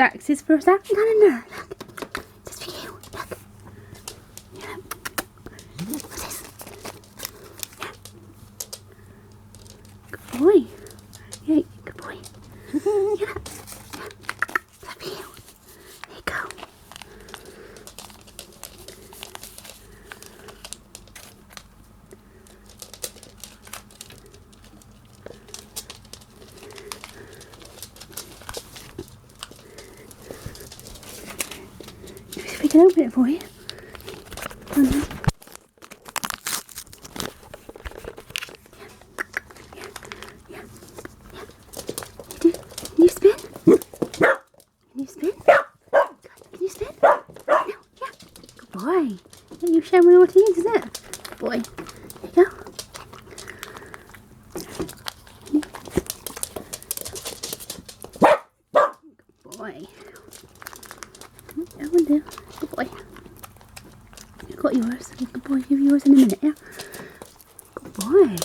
Dax's first action on in there. Look. Just for you. Look. Yeah. What's this? Yeah. Good boy. Yeah, good boy. Yeah. Yeah. Just for you. There you go. We can open it for you. Oh, no. Yeah. You do. Can you spin? Can you spin? Can you spin? No. Yeah. Good boy. You show me what it is, isn't it? Good boy. There you go. Good boy. That one do. Good boy. You got yours. Good boy. Give yours in a minute, yeah? Good boy.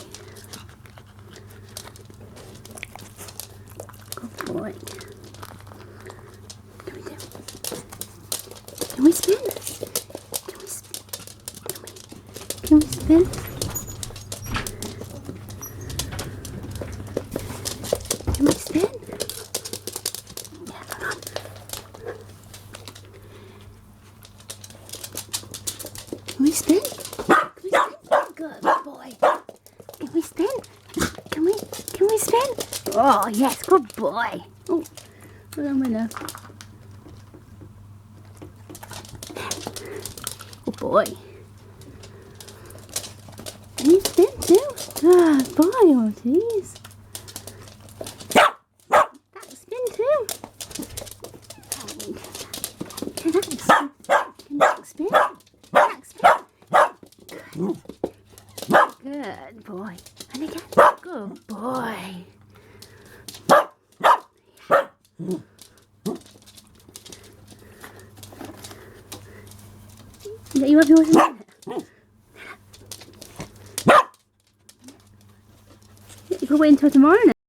Good boy. Can we do? Can we spin? Can we spin? Can we spin? Can we spin? Yeah, come on. Can we spin? Can we spin? Good boy. Can we spin? Can we spin? Oh yes, good boy. Oh, hold on, winner. Good boy. Can you spin too? Ah, boy, oh jeez. That spin too. Can that spin? Good boy. And again. Good boy. You have yours in a minute. You can wait until tomorrow now.